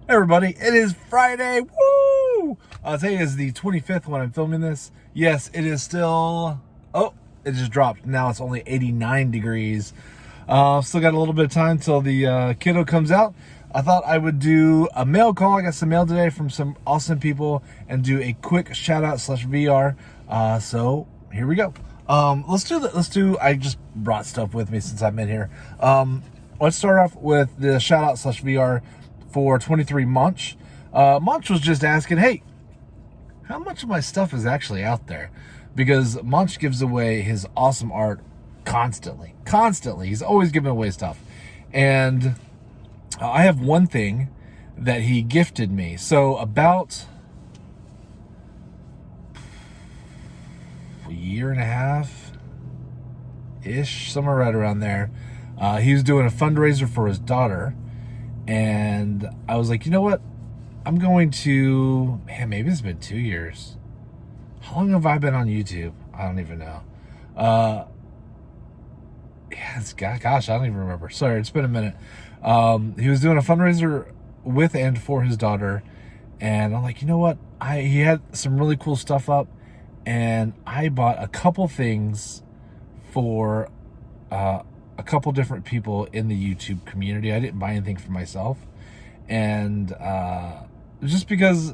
Everybody, it is Friday. Woo! Today is the 25th when I'm filming this. Yes, it is still... Oh, it just dropped. Now it's only 89 degrees. Still got a little bit of time till the kiddo comes out. I thought I would do a mail call. I got some mail today from some awesome people and do a quick shout out / VR. So here we go. Let's do. I just brought stuff with me since I've been here. Let's start off with the shout out / VR for 23 Munch. Munch was just asking, hey, how much of my stuff is actually out there? Because Munch gives away his awesome art constantly. He's always giving away stuff. And I have one thing that he gifted me. So about a year and a half-ish, somewhere right around there, he was doing a fundraiser for his daughter. And I was like, you know what? I'm going to... Man, maybe it's been 2 years. How long have I been on YouTube? I don't even know. Gosh, I don't even remember. Sorry, it's been a minute. He was doing a fundraiser with and for his daughter. And I'm like, you know what? He had some really cool stuff up. And I bought a couple things for... a couple different people in the YouTube community. I didn't buy anything for myself. And just because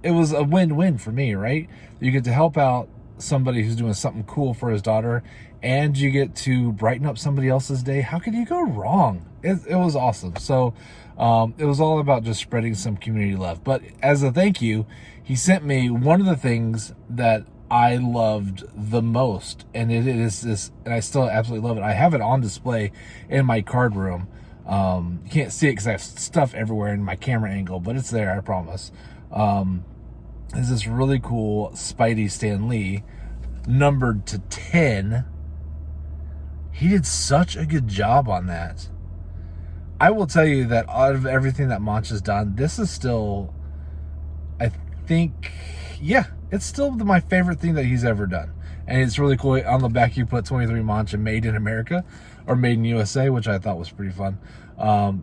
it was a win-win for me, right? You get to help out somebody who's doing something cool for his daughter, and you get to brighten up somebody else's day. How could you go wrong? It was awesome. So it was all about just spreading some community love. But as a thank you, he sent me one of the things that I loved the most, and it is this, and I still absolutely love it. I have it on display in my card room. You can't see it because I have stuff everywhere in my camera angle, but it's there, I promise. Is this really cool Spidey Stan Lee, numbered to 10. He did such a good job on that. I will tell you that out of everything that Monch has done, this is still, I think, yeah, it's still my favorite thing that he's ever done. And it's really cool. On the back, you put 23 Monch and Made in America, or Made in USA, which I thought was pretty fun.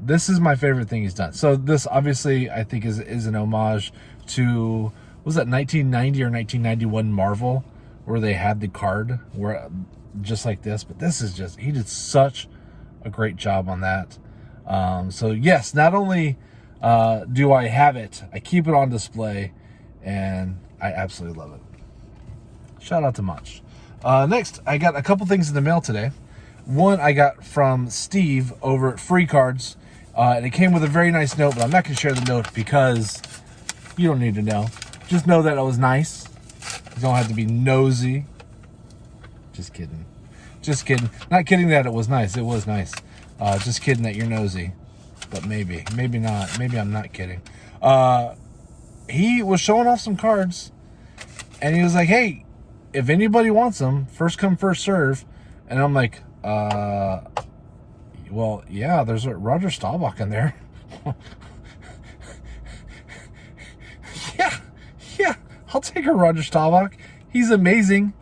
This is my favorite thing he's done. So this, obviously, I think is an homage to, was that 1990 or 1991 Marvel, where they had the card where just like this. But this is just, he did such a great job on that. So yes, not only do I have it, I keep it on display, and I absolutely love it. Shout out to Munch. Next, I got a couple things in the mail today. One I got from Steve over at Free Cards. And it came with a very nice note, but I'm not going to share the note because you don't need to know. Just know that it was nice. You don't have to be nosy. Just kidding. Just kidding. Not kidding that it was nice. It was nice. Just kidding that you're nosy. But maybe. Maybe not. Maybe I'm not kidding. He was showing off some cards. And he was like, hey, if anybody wants them, first come, first serve. And I'm like, well, yeah, there's a Roger Staubach in there. yeah, I'll take a Roger Staubach. He's amazing.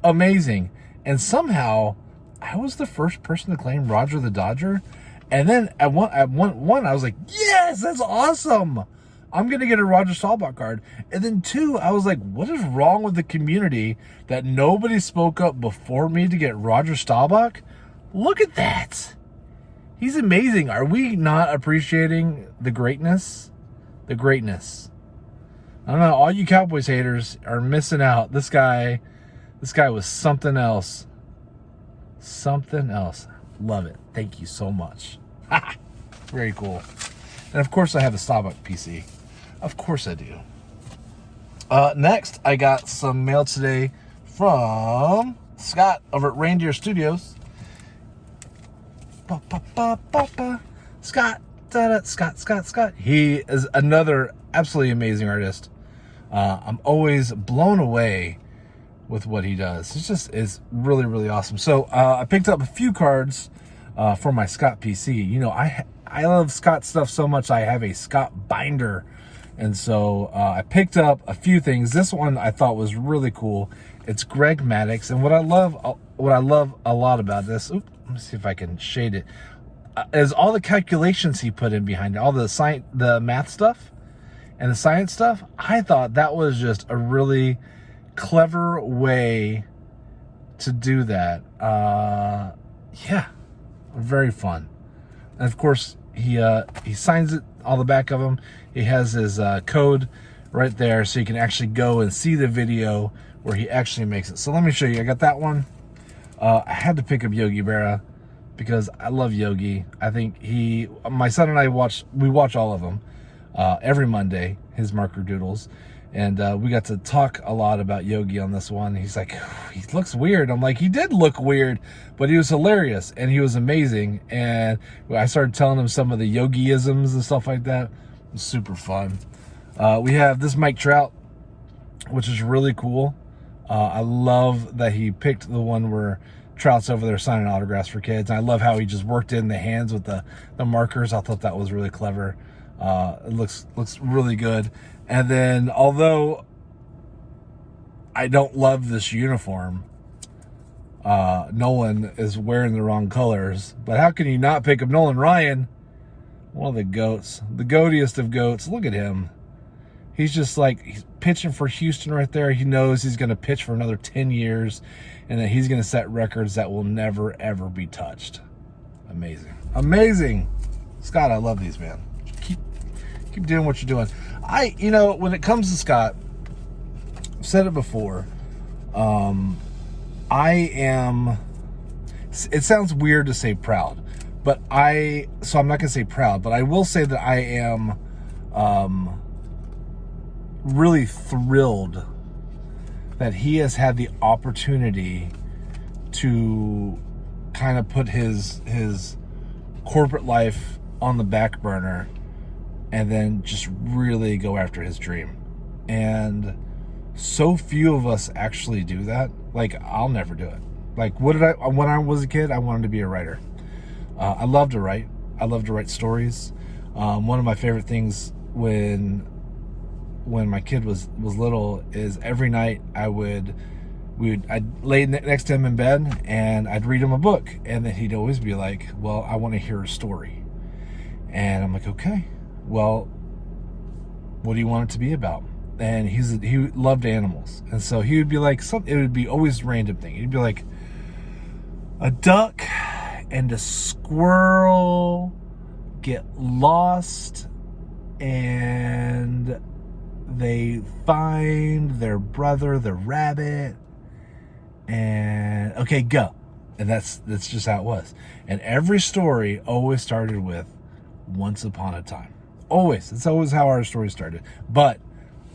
And somehow, I was the first person to claim Roger the Dodger. And then at one, I was like, yes, that's awesome. I'm going to get a Roger Staubach card. And then 2, I was like, what is wrong with the community that nobody spoke up before me to get Roger Staubach? Look at that. He's amazing. Are we not appreciating the greatness? The greatness. I don't know. All you Cowboys haters are missing out. This guy was something else. Something else. Love it. Thank you so much. Very cool. And of course I have a Staubach PC. Of course I do. Next, I got some mail today from Scott over at Reindeer Studios. Scott. Scott. He is another absolutely amazing artist. I'm always blown away with what he does. It's just is really, really awesome. So I picked up a few cards for my Scott PC. You know, I love Scott stuff so much. I have a Scott binder. And so I picked up a few things. This one I thought was really cool. It's Greg Maddux. And what I love a lot about this, let me see if I can shade it. as all the calculations he put in behind it, all the math stuff and the science stuff, I thought that was just a really clever way to do that. Yeah, very fun. And of course, he signs it on the back of him. He has his code right there, so you can actually go and see the video where he actually makes it. So let me show you. I got that one. I had to pick up Yogi Berra because I love Yogi. I think my son and I watch all of them every Monday, his marker doodles. And we got to talk a lot about Yogi on this one. He's like, he looks weird. I'm like, he did look weird, but he was hilarious and he was amazing. And I started telling him some of the Yogi-isms and stuff like that. It was super fun. We have this Mike Trout, which is really cool. I love that he picked the one where Trout's over there signing autographs for kids. And I love how he just worked in the hands with the markers. I thought that was really clever. It looks really good. And then, although I don't love this uniform, Nolan is wearing the wrong colors. But how can you not pick up Nolan Ryan? One of the GOATs. The GOATiest of GOATs. Look at him. He's just like, he's pitching for Houston right there. He knows he's going to pitch for another 10 years. And that he's going to set records that will never, ever be touched. Amazing. Amazing. Scott, I love these, man. Keep doing what you're doing. When it comes to Scott, I've said it before. It sounds weird to say proud, so I'm not going to say proud, but I will say that I am really thrilled that he has had the opportunity to kind of put his corporate life on the back burner and then just really go after his dream. And so few of us actually do that. Like, I'll never do it. Like, when I was a kid, I wanted to be a writer. I love to write. I love to write stories. One of my favorite things when my kid was little is every night I'd lay next to him in bed and I'd read him a book, and then he'd always be like, well, I want to hear a story. And I'm like, okay, well, what do you want it to be about? And he loved animals, and so he would be like, it would be always a random thing. He'd be like, a duck and a squirrel get lost and they find their brother, the rabbit, and okay, go. And that's just how it was. And every story always started with once upon a time. Always. It's always how our story started. But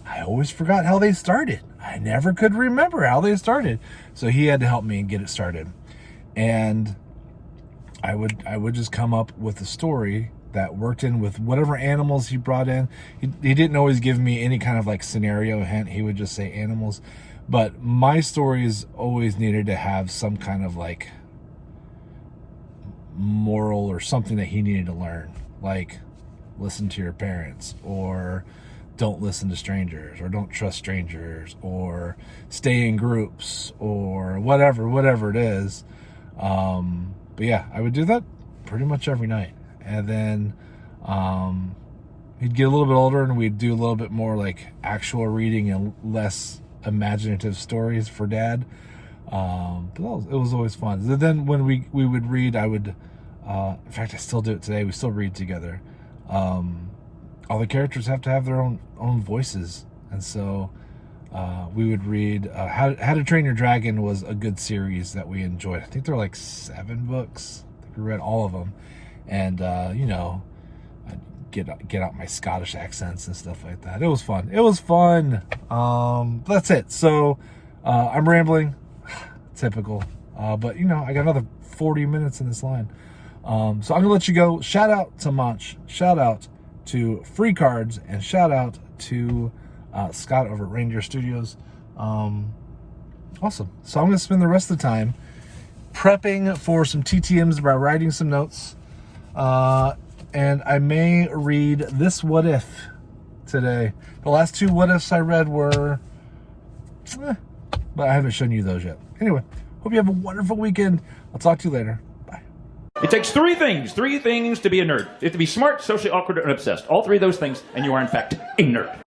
I always forgot how they started. I never could remember how they started. So he had to help me get it started. And I would just come up with a story that worked in with whatever animals he brought in. He didn't always give me any kind of like scenario hint. He would just say animals. But my stories always needed to have some kind of like moral or something that he needed to learn. Like, listen to your parents, or don't listen to strangers, or don't trust strangers, or stay in groups, or whatever it is. But yeah, I would do that pretty much every night. And then he'd get a little bit older and we'd do a little bit more like actual reading and less imaginative stories for Dad. But it was always fun. Then when we would read, I would, in fact, I still do it today. We still read together. All the characters have to have their own voices. And so we would read How to Train Your Dragon was a good series that we enjoyed. I think there were like 7 books. I think we read all of them. And, I'd get out my Scottish accents and stuff like that. It was fun. That's it. So I'm rambling. Typical. But, I got another 40 minutes in this line. So I'm going to let you go. Shout out to Munch. Shout out to Free Cards. And shout out to Scott over at Reindeer Studios. Awesome. So I'm going to spend the rest of the time prepping for some TTMs by writing some notes. And I may read this What If today. The last 2 What Ifs I read were, but I haven't shown you those yet. Anyway, hope you have a wonderful weekend. I'll talk to you later. Bye. It takes three things to be a nerd. You have to be smart, socially awkward, and obsessed. All three of those things, and you are in fact a nerd.